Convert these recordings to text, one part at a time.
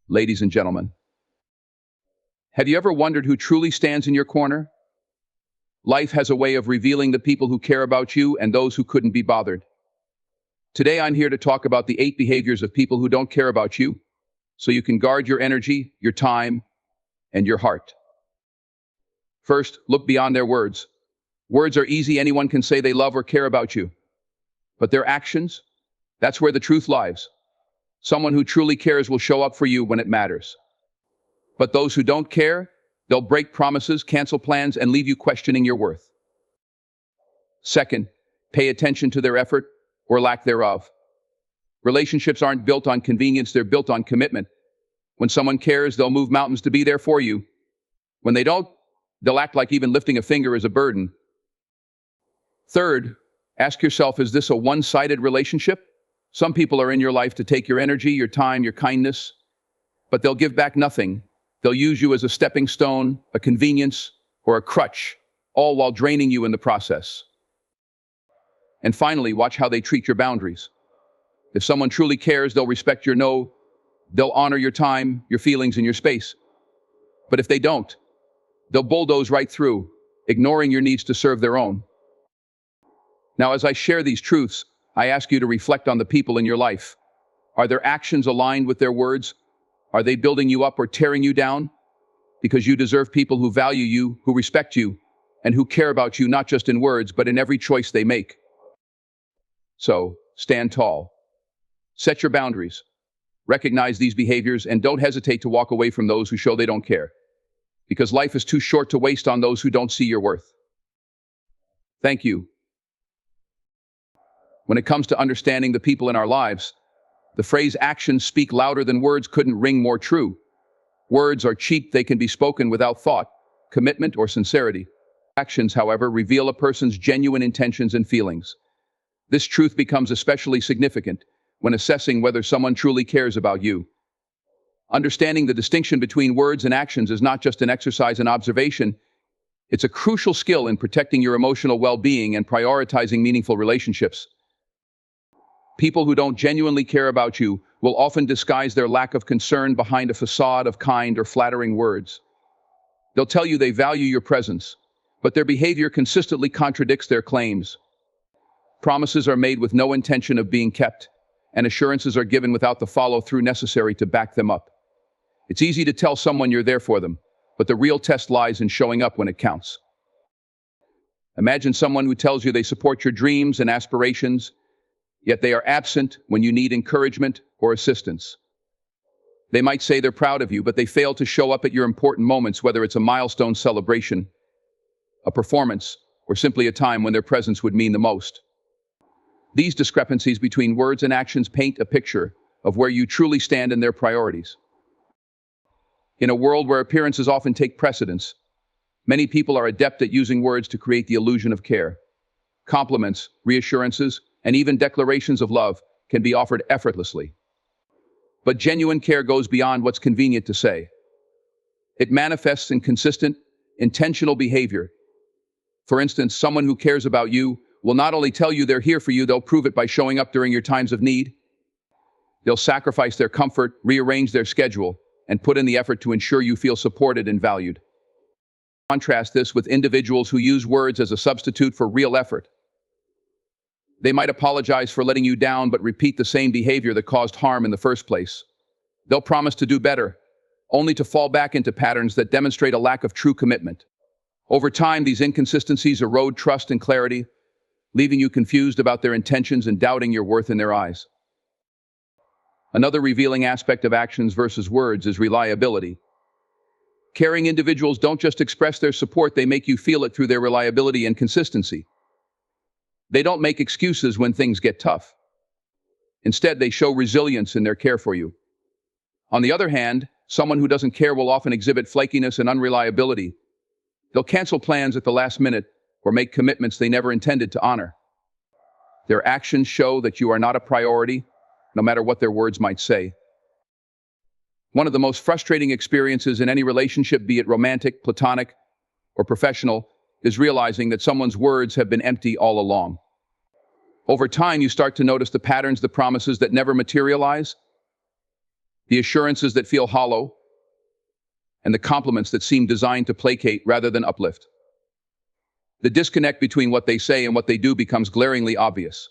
Ladies and gentlemen, have you ever wondered who truly stands in your corner? Life has a way of revealing the people who care about you and those who couldn't be bothered. Today I'm here to talk about the 8 behaviors of people who don't care about you, so you can guard your energy, your time, and your heart. First, look beyond their words. Words are easy, anyone can say they love or care about you. But their actions, that's where the truth lies. Someone who truly cares will show up for you when it matters. But those who don't care, they'll break promises, cancel plans, and leave you questioning your worth. Second, pay attention to their effort or lack thereof. Relationships aren't built on convenience, they're built on commitment. When someone cares, they'll move mountains to be there for you. When they don't, they'll act like even lifting a finger is a burden. Third, ask yourself, is this a one-sided relationship? Some people are in your life to take your energy, your time, your kindness, but they'll give back nothing. They'll use you as a stepping stone, a convenience, or a crutch, all while draining you in the process. And finally, watch how they treat your boundaries. If someone truly cares, they'll respect your no, they'll honor your time, your feelings, and your space. But if they don't, they'll bulldoze right through, ignoring your needs to serve their own. Now, as I share these truths, I ask you to reflect on the people in your life. Are their actions aligned with their words? Are they building you up or tearing you down? Because you deserve people who value you, who respect you, and who care about you not just in words, but in every choice they make. So, stand tall. Set your boundaries. Recognize these behaviors and don't hesitate to walk away from those who show they don't care. Because life is too short to waste on those who don't see your worth. Thank you. When it comes to understanding the people in our lives, the phrase actions speak louder than words couldn't ring more true. Words are cheap, they can be spoken without thought, commitment, or sincerity. Actions, however, reveal a person's genuine intentions and feelings. This truth becomes especially significant when assessing whether someone truly cares about you. Understanding the distinction between words and actions is not just an exercise in observation, it's a crucial skill in protecting your emotional well-being and prioritizing meaningful relationships. People who don't genuinely care about you will often disguise their lack of concern behind a facade of kind or flattering words. They'll tell you they value your presence, but their behavior consistently contradicts their claims. Promises are made with no intention of being kept, and assurances are given without the follow-through necessary to back them up. It's easy to tell someone you're there for them, but the real test lies in showing up when it counts. Imagine someone who tells you they support your dreams and aspirations, yet they are absent when you need encouragement or assistance. They might say they're proud of you, but they fail to show up at your important moments, whether it's a milestone celebration, a performance, or simply a time when their presence would mean the most. These discrepancies between words and actions paint a picture of where you truly stand in their priorities. In a world where appearances often take precedence, many people are adept at using words to create the illusion of care. Compliments, reassurances, and even declarations of love can be offered effortlessly. But genuine care goes beyond what's convenient to say. It manifests in consistent, intentional behavior. For instance, someone who cares about you will not only tell you they're here for you, they'll prove it by showing up during your times of need. They'll sacrifice their comfort, rearrange their schedule, and put in the effort to ensure you feel supported and valued. Contrast this with individuals who use words as a substitute for real effort. They might apologize for letting you down, but repeat the same behavior that caused harm in the first place. They'll promise to do better, only to fall back into patterns that demonstrate a lack of true commitment. Over time, these inconsistencies erode trust and clarity, leaving you confused about their intentions and doubting your worth in their eyes. Another revealing aspect of actions versus words is reliability. Caring individuals don't just express their support, they make you feel it through their reliability and consistency. They don't make excuses when things get tough. Instead, they show resilience in their care for you. On the other hand, someone who doesn't care will often exhibit flakiness and unreliability. They'll cancel plans at the last minute or make commitments they never intended to honor. Their actions show that you are not a priority, no matter what their words might say. One of the most frustrating experiences in any relationship, be it romantic, platonic, or professional, is realizing that someone's words have been empty all along. Over time, you start to notice the patterns, the promises that never materialize. the assurances that feel hollow, and the compliments that seem designed to placate rather than uplift. The disconnect between what they say and what they do becomes glaringly obvious.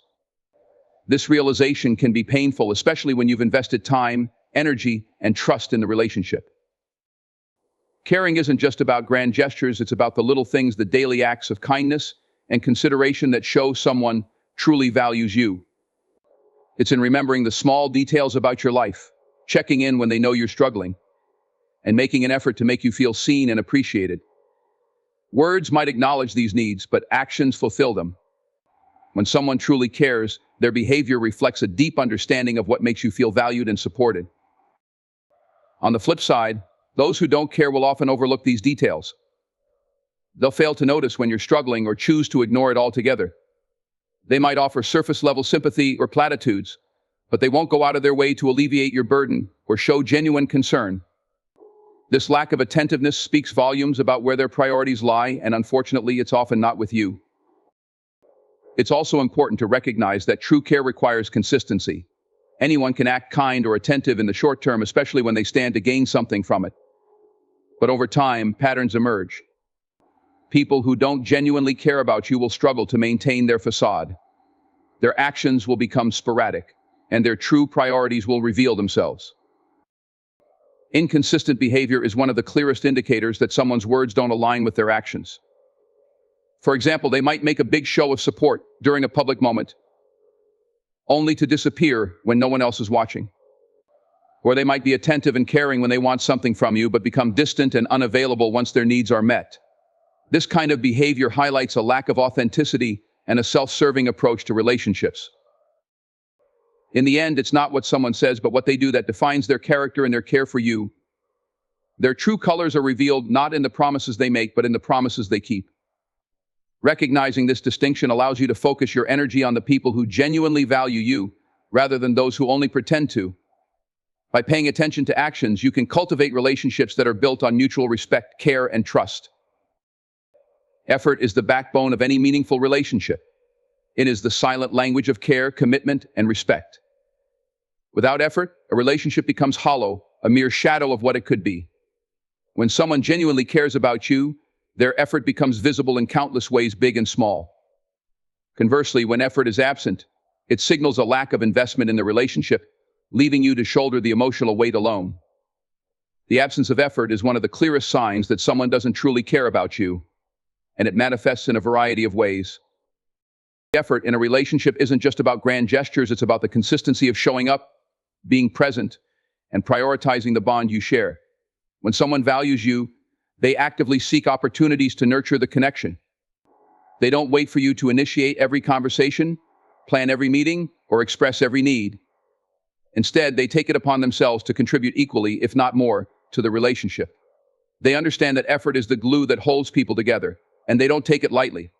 This realization can be painful, especially when you've invested time, energy, and trust in the relationship. Caring isn't just about grand gestures, it's about the little things, the daily acts of kindness and consideration that show someone truly values you. It's in remembering the small details about your life, checking in when they know you're struggling, and making an effort to make you feel seen and appreciated. Words might acknowledge these needs, but actions fulfill them. When someone truly cares, their behavior reflects a deep understanding of what makes you feel valued and supported. On the flip side, those who don't care will often overlook these details. They'll fail to notice when you're struggling or choose to ignore it altogether. They might offer surface-level sympathy or platitudes, but they won't go out of their way to alleviate your burden or show genuine concern. This lack of attentiveness speaks volumes about where their priorities lie, and unfortunately, it's often not with you. It's also important to recognize that true care requires consistency. Anyone can act kind or attentive in the short term, especially when they stand to gain something from it. But over time, patterns emerge. People who don't genuinely care about you will struggle to maintain their facade. Their actions will become sporadic, and their true priorities will reveal themselves. Inconsistent behavior is one of the clearest indicators that someone's words don't align with their actions. For example, they might make a big show of support during a public moment, only to disappear when no one else is watching. Or they might be attentive and caring when they want something from you, but become distant and unavailable once their needs are met. This kind of behavior highlights a lack of authenticity and a self-serving approach to relationships. In the end, it's not what someone says, but what they do that defines their character and their care for you. Their true colors are revealed not in the promises they make, but in the promises they keep. Recognizing this distinction allows you to focus your energy on the people who genuinely value you, rather than those who only pretend to. By paying attention to actions, you can cultivate relationships that are built on mutual respect, care, and trust. Effort is the backbone of any meaningful relationship. It is the silent language of care, commitment, and respect. Without effort, a relationship becomes hollow, a mere shadow of what it could be. When someone genuinely cares about you, their effort becomes visible in countless ways, big and small. Conversely, when effort is absent, it signals a lack of investment in the relationship, leaving you to shoulder the emotional weight alone. The absence of effort is one of the clearest signs that someone doesn't truly care about you, and it manifests in a variety of ways. Effort in a relationship isn't just about grand gestures, it's about the consistency of showing up, being present, and prioritizing the bond you share. When someone values you, they actively seek opportunities to nurture the connection. They don't wait for you to initiate every conversation, plan every meeting, or express every need. Instead, they take it upon themselves to contribute equally, if not more, to the relationship. They understand that effort is the glue that holds people together, and they don't take it lightly.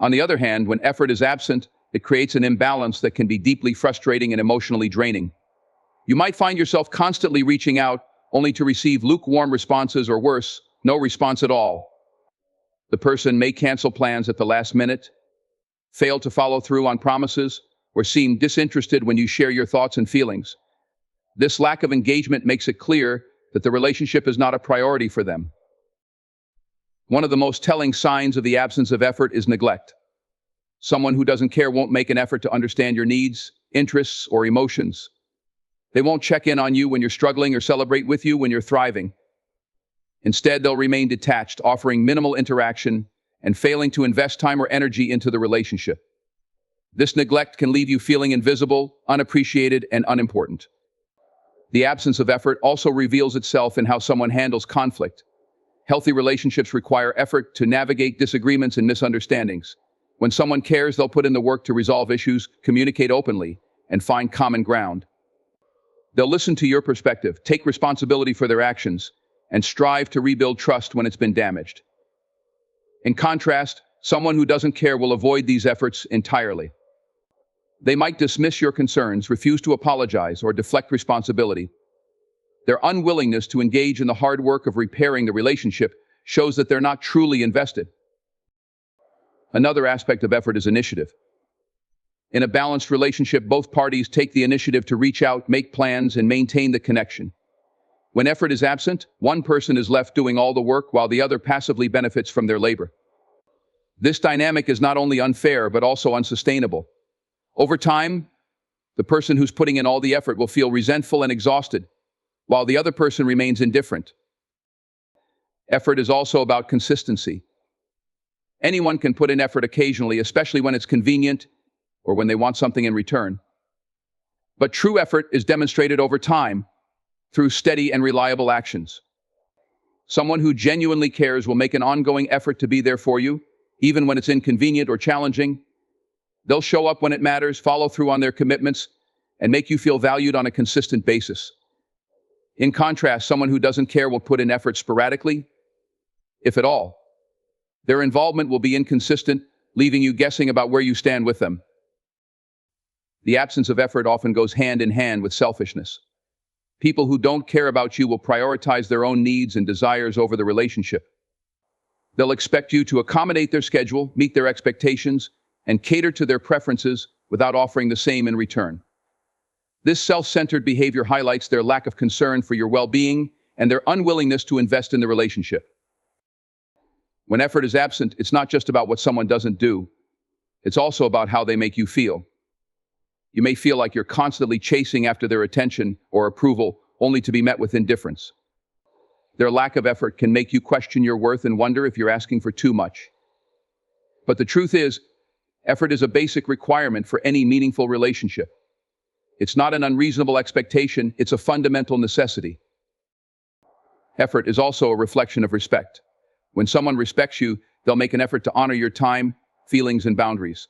On the other hand, when effort is absent, it creates an imbalance that can be deeply frustrating and emotionally draining. You might find yourself constantly reaching out, only to receive lukewarm responses, or worse, no response at all. The person may cancel plans at the last minute, fail to follow through on promises, or seem disinterested when you share your thoughts and feelings. This lack of engagement makes it clear that the relationship is not a priority for them. One of the most telling signs of the absence of effort is neglect. Someone who doesn't care won't make an effort to understand your needs, interests, or emotions. They won't check in on you when you're struggling or celebrate with you when you're thriving. Instead, they'll remain detached, offering minimal interaction and failing to invest time or energy into the relationship. This neglect can leave you feeling invisible, unappreciated, and unimportant. The absence of effort also reveals itself in how someone handles conflict. Healthy relationships require effort to navigate disagreements and misunderstandings. When someone cares, they'll put in the work to resolve issues, communicate openly, and find common ground. They'll listen to your perspective, take responsibility for their actions, and strive to rebuild trust when it's been damaged. In contrast, someone who doesn't care will avoid these efforts entirely. They might dismiss your concerns, refuse to apologize, or deflect responsibility. Their unwillingness to engage in the hard work of repairing the relationship shows that they're not truly invested. Another aspect of effort is initiative. In a balanced relationship, both parties take the initiative to reach out, make plans, and maintain the connection. When effort is absent, one person is left doing all the work while the other passively benefits from their labor. This dynamic is not only unfair, but also unsustainable. Over time, the person who's putting in all the effort will feel resentful and exhausted, while the other person remains indifferent. Effort is also about consistency. Anyone can put in effort occasionally, especially when it's convenient or when they want something in return. But true effort is demonstrated over time through steady and reliable actions. Someone who genuinely cares will make an ongoing effort to be there for you, even when it's inconvenient or challenging. They'll show up when it matters, follow through on their commitments, and make you feel valued on a consistent basis. In contrast, someone who doesn't care will put in effort sporadically, if at all. Their involvement will be inconsistent, leaving you guessing about where you stand with them. The absence of effort often goes hand in hand with selfishness. People who don't care about you will prioritize their own needs and desires over the relationship. They'll expect you to accommodate their schedule, meet their expectations, and cater to their preferences without offering the same in return. This self-centered behavior highlights their lack of concern for your well-being and their unwillingness to invest in the relationship. When effort is absent, it's not just about what someone doesn't do. It's also about how they make you feel. You may feel like you're constantly chasing after their attention or approval, only to be met with indifference. Their lack of effort can make you question your worth and wonder if you're asking for too much. But the truth is, effort is a basic requirement for any meaningful relationship. It's not an unreasonable expectation, it's a fundamental necessity. Effort is also a reflection of respect. When someone respects you, they'll make an effort to honor your time, feelings, and boundaries.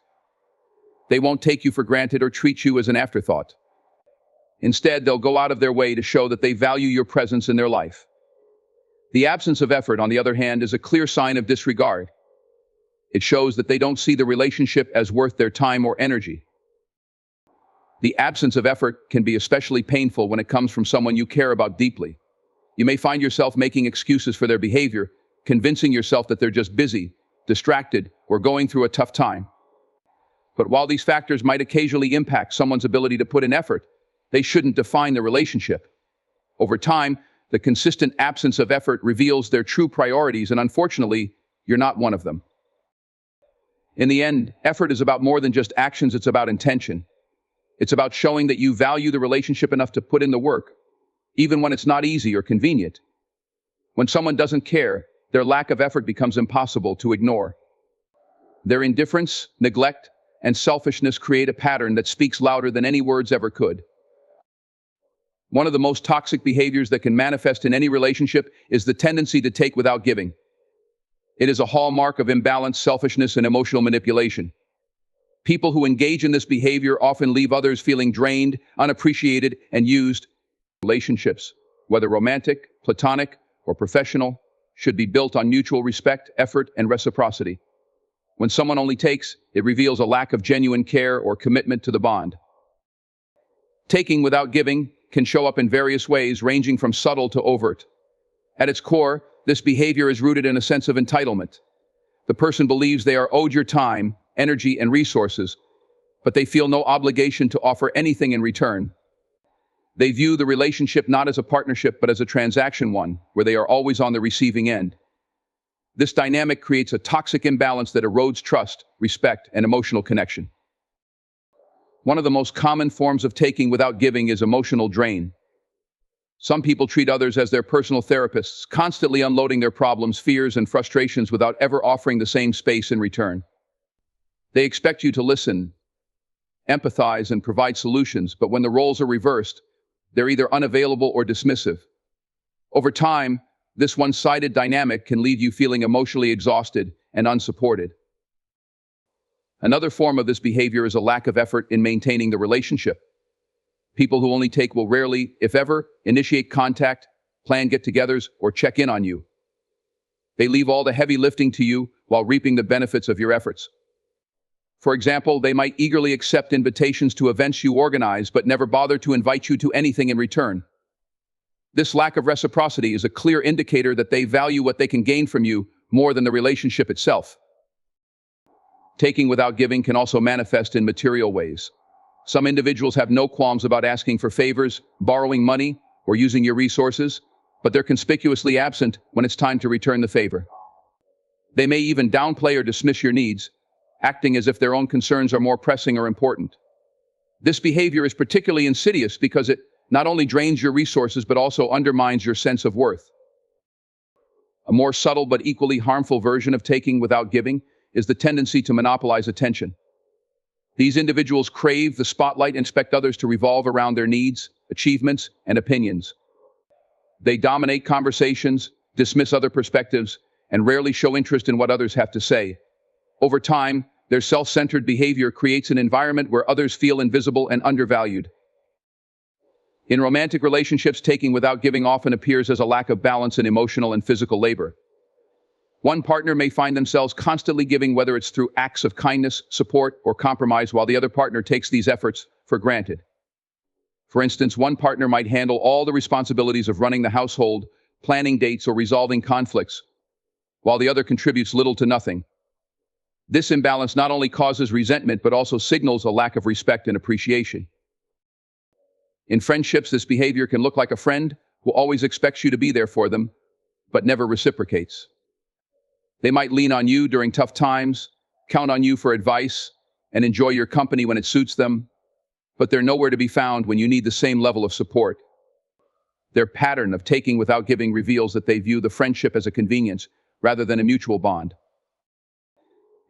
They won't take you for granted or treat you as an afterthought. Instead, they'll go out of their way to show that they value your presence in their life. The absence of effort, on the other hand, is a clear sign of disregard. It shows that they don't see the relationship as worth their time or energy. The absence of effort can be especially painful when it comes from someone you care about deeply. You may find yourself making excuses for their behavior, convincing yourself that they're just busy, distracted, or going through a tough time. But while these factors might occasionally impact someone's ability to put in effort, they shouldn't define the relationship. Over time, the consistent absence of effort reveals their true priorities, and unfortunately, you're not one of them. In the end, effort is about more than just actions, it's about intention. It's about showing that you value the relationship enough to put in the work, even when it's not easy or convenient. When someone doesn't care, their lack of effort becomes impossible to ignore. Their indifference, neglect, and selfishness create a pattern that speaks louder than any words ever could. One of the most toxic behaviors that can manifest in any relationship is the tendency to take without giving. It is a hallmark of imbalance, selfishness, and emotional manipulation. People who engage in this behavior often leave others feeling drained, unappreciated, and used. Relationships, whether romantic, platonic, or professional, should be built on mutual respect, effort, and reciprocity. When someone only takes, it reveals a lack of genuine care or commitment to the bond. Taking without giving can show up in various ways, ranging from subtle to overt. At its core, this behavior is rooted in a sense of entitlement. The person believes they are owed your time, energy, and resources, but they feel no obligation to offer anything in return. They view the relationship not as a partnership, but as a transaction one, where they are always on the receiving end. This dynamic creates a toxic imbalance that erodes trust, respect, and emotional connection. One of the most common forms of taking without giving is emotional drain. Some people treat others as their personal therapists, constantly unloading their problems, fears, and frustrations without ever offering the same space in return. They expect you to listen, empathize, and provide solutions, but when the roles are reversed, they're either unavailable or dismissive. Over time, this one-sided dynamic can leave you feeling emotionally exhausted and unsupported. Another form of this behavior is a lack of effort in maintaining the relationship. People who only take will rarely, if ever, initiate contact, plan get-togethers, or check in on you. They leave all the heavy lifting to you while reaping the benefits of your efforts. For example, they might eagerly accept invitations to events you organize, but never bother to invite you to anything in return. This lack of reciprocity is a clear indicator that they value what they can gain from you more than the relationship itself. Taking without giving can also manifest in material ways. Some individuals have no qualms about asking for favors, borrowing money, or using your resources, but they're conspicuously absent when it's time to return the favor. They may even downplay or dismiss your needs, acting as if their own concerns are more pressing or important. This behavior is particularly insidious because it not only drains your resources but also undermines your sense of worth. A more subtle but equally harmful version of taking without giving is the tendency to monopolize attention. These individuals crave the spotlight and expect others to revolve around their needs, achievements, and opinions. They dominate conversations, dismiss other perspectives, and rarely show interest in what others have to say. Over time, their self-centered behavior creates an environment where others feel invisible and undervalued. In romantic relationships, taking without giving often appears as a lack of balance in emotional and physical labor. One partner may find themselves constantly giving, whether it's through acts of kindness, support, or compromise, while the other partner takes these efforts for granted. For instance, one partner might handle all the responsibilities of running the household, planning dates, or resolving conflicts, while the other contributes little to nothing. This imbalance not only causes resentment but also signals a lack of respect and appreciation. In friendships, this behavior can look like a friend who always expects you to be there for them, but never reciprocates. They might lean on you during tough times, count on you for advice, and enjoy your company when it suits them, but they're nowhere to be found when you need the same level of support. Their pattern of taking without giving reveals that they view the friendship as a convenience rather than a mutual bond.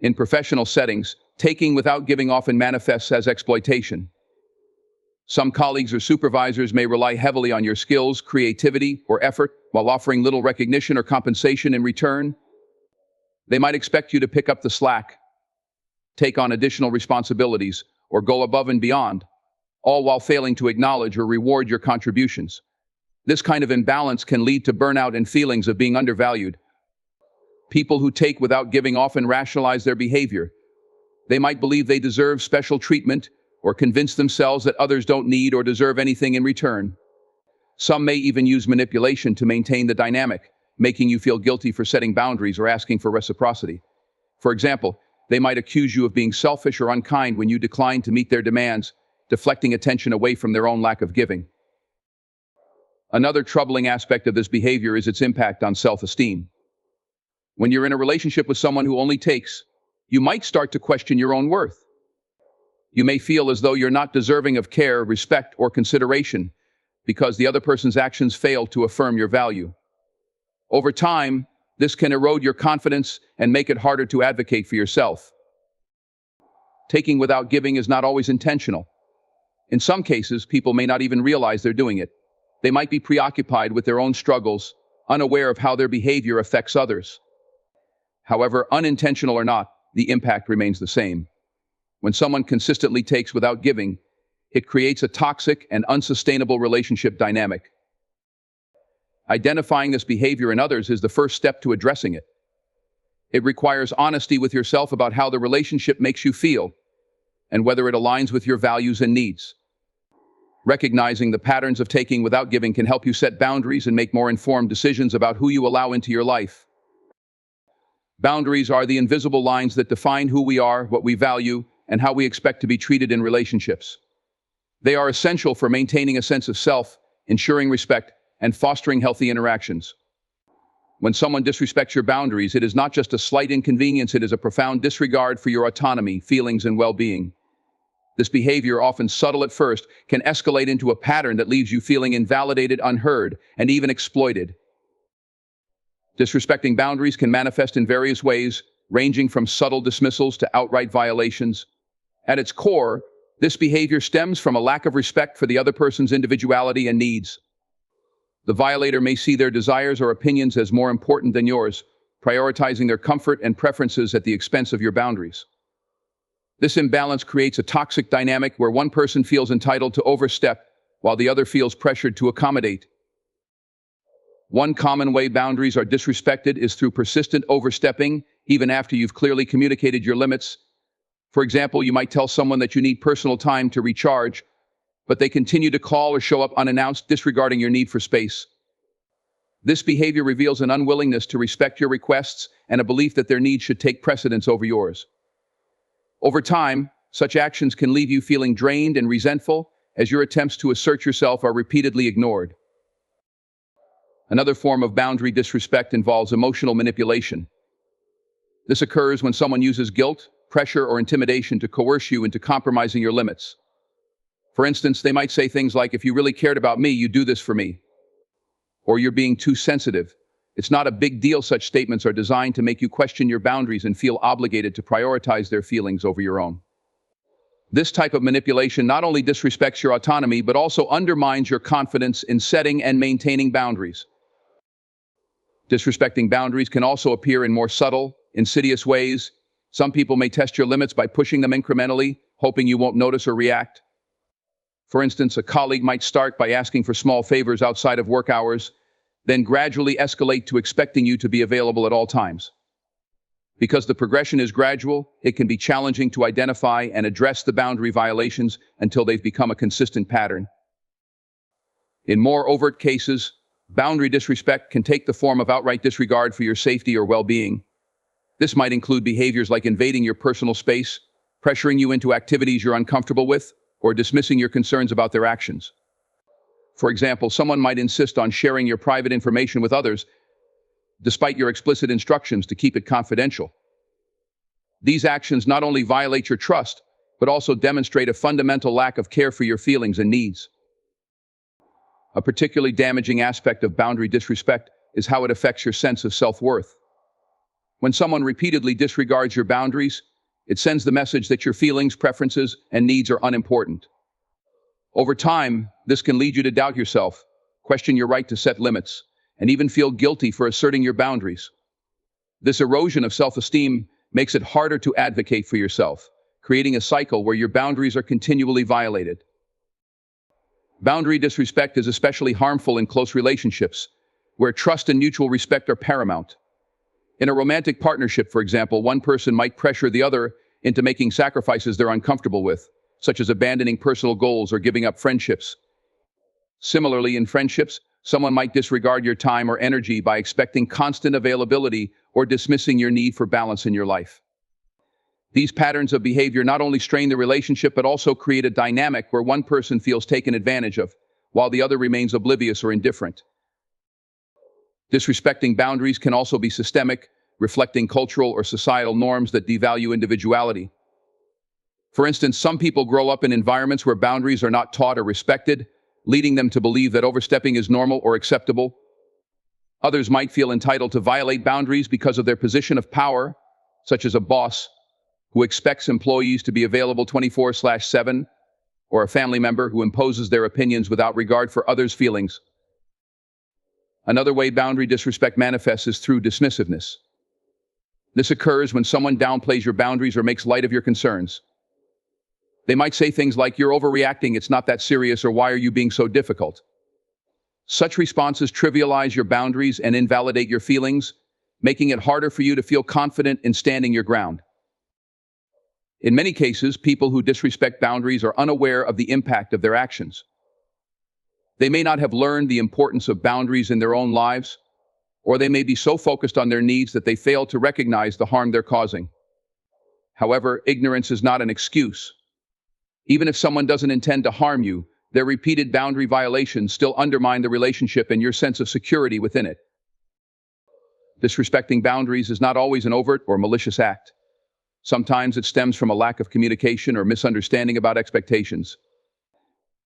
In professional settings, taking without giving often manifests as exploitation. Some colleagues or supervisors may rely heavily on your skills, creativity, or effort while offering little recognition or compensation in return. They might expect you to pick up the slack, take on additional responsibilities, or go above and beyond, all while failing to acknowledge or reward your contributions. This kind of imbalance can lead to burnout and feelings of being undervalued. People who take without giving often rationalize their behavior. They might believe they deserve special treatment or convince themselves that others don't need or deserve anything in return. Some may even use manipulation to maintain the dynamic, making you feel guilty for setting boundaries or asking for reciprocity. For example, they might accuse you of being selfish or unkind when you decline to meet their demands, deflecting attention away from their own lack of giving. Another troubling aspect of this behavior is its impact on self-esteem. When you're in a relationship with someone who only takes, you might start to question your own worth. You may feel as though you're not deserving of care, respect, or consideration because the other person's actions fail to affirm your value. Over time, this can erode your confidence and make it harder to advocate for yourself. Taking without giving is not always intentional. In some cases, people may not even realize they're doing it. They might be preoccupied with their own struggles, unaware of how their behavior affects others. However, unintentional or not, the impact remains the same. When someone consistently takes without giving, it creates a toxic and unsustainable relationship dynamic. Identifying this behavior in others is the first step to addressing it. It requires honesty with yourself about how the relationship makes you feel and whether it aligns with your values and needs. Recognizing the patterns of taking without giving can help you set boundaries and make more informed decisions about who you allow into your life. Boundaries are the invisible lines that define who we are, what we value, and how we expect to be treated in relationships. They are essential for maintaining a sense of self, ensuring respect, and fostering healthy interactions. When someone disrespects your boundaries, it is not just a slight inconvenience, it is a profound disregard for your autonomy, feelings, and well-being. This behavior, often subtle at first, can escalate into a pattern that leaves you feeling invalidated, unheard, and even exploited. Disrespecting boundaries can manifest in various ways, ranging from subtle dismissals to outright violations. At its core, this behavior stems from a lack of respect for the other person's individuality and needs. The violator may see their desires or opinions as more important than yours, prioritizing their comfort and preferences at the expense of your boundaries. This imbalance creates a toxic dynamic where one person feels entitled to overstep while the other feels pressured to accommodate. One common way boundaries are disrespected is through persistent overstepping, even after you've clearly communicated your limits. For example, you might tell someone that you need personal time to recharge, but they continue to call or show up unannounced, disregarding your need for space. This behavior reveals an unwillingness to respect your requests and a belief that their needs should take precedence over yours. Over time, such actions can leave you feeling drained and resentful as your attempts to assert yourself are repeatedly ignored. Another form of boundary disrespect involves emotional manipulation. This occurs when someone uses guilt, pressure, or intimidation to coerce you into compromising your limits. For instance, they might say things like, "If you really cared about me, you'd do this for me." Or, "You're being too sensitive." It's not a big deal. Such statements are designed to make you question your boundaries and feel obligated to prioritize their feelings over your own. This type of manipulation not only disrespects your autonomy, but also undermines your confidence in setting and maintaining boundaries. Disrespecting boundaries can also appear in more subtle, insidious ways. Some people may test your limits by pushing them incrementally, hoping you won't notice or react. For instance, a colleague might start by asking for small favors outside of work hours, then gradually escalate to expecting you to be available at all times. Because the progression is gradual, it can be challenging to identify and address the boundary violations until they've become a consistent pattern. In more overt cases, boundary disrespect can take the form of outright disregard for your safety or well-being. This might include behaviors like invading your personal space, pressuring you into activities you're uncomfortable with, or dismissing your concerns about their actions. For example, someone might insist on sharing your private information with others, despite your explicit instructions to keep it confidential. These actions not only violate your trust, but also demonstrate a fundamental lack of care for your feelings and needs. A particularly damaging aspect of boundary disrespect is how it affects your sense of self-worth. When someone repeatedly disregards your boundaries, it sends the message that your feelings, preferences, and needs are unimportant. Over time, this can lead you to doubt yourself, question your right to set limits, and even feel guilty for asserting your boundaries. This erosion of self-esteem makes it harder to advocate for yourself, creating a cycle where your boundaries are continually violated. Boundary disrespect is especially harmful in close relationships, where trust and mutual respect are paramount. In a romantic partnership, for example, one person might pressure the other into making sacrifices they're uncomfortable with, such as abandoning personal goals or giving up friendships. Similarly, in friendships, someone might disregard your time or energy by expecting constant availability or dismissing your need for balance in your life. These patterns of behavior not only strain the relationship, but also create a dynamic where one person feels taken advantage of, while the other remains oblivious or indifferent. Disrespecting boundaries can also be systemic, reflecting cultural or societal norms that devalue individuality. For instance, some people grow up in environments where boundaries are not taught or respected, leading them to believe that overstepping is normal or acceptable. Others might feel entitled to violate boundaries because of their position of power, such as a boss who expects employees to be available 24/7, or a family member who imposes their opinions without regard for others' feelings. Another way boundary disrespect manifests is through dismissiveness. This occurs when someone downplays your boundaries or makes light of your concerns. They might say things like, "You're overreacting, it's not that serious," or "Why are you being so difficult?" Such responses trivialize your boundaries and invalidate your feelings, making it harder for you to feel confident in standing your ground. In many cases, people who disrespect boundaries are unaware of the impact of their actions. They may not have learned the importance of boundaries in their own lives, or they may be so focused on their needs that they fail to recognize the harm they're causing. However, ignorance is not an excuse. Even if someone doesn't intend to harm you, their repeated boundary violations still undermine the relationship and your sense of security within it. Disrespecting boundaries is not always an overt or malicious act. Sometimes it stems from a lack of communication or misunderstanding about expectations.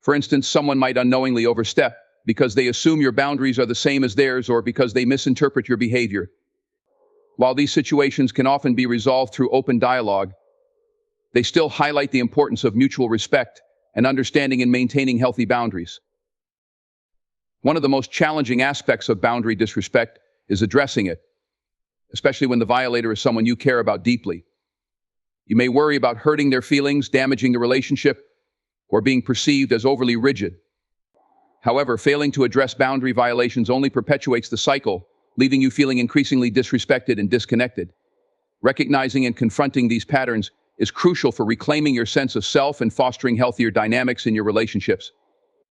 For instance, someone might unknowingly overstep because they assume your boundaries are the same as theirs, or because they misinterpret your behavior. While these situations can often be resolved through open dialogue, they still highlight the importance of mutual respect and understanding in maintaining healthy boundaries. One of the most challenging aspects of boundary disrespect is addressing it, especially when the violator is someone you care about deeply. You may worry about hurting their feelings, damaging the relationship, or being perceived as overly rigid. However, failing to address boundary violations only perpetuates the cycle, leaving you feeling increasingly disrespected and disconnected. Recognizing and confronting these patterns is crucial for reclaiming your sense of self and fostering healthier dynamics in your relationships.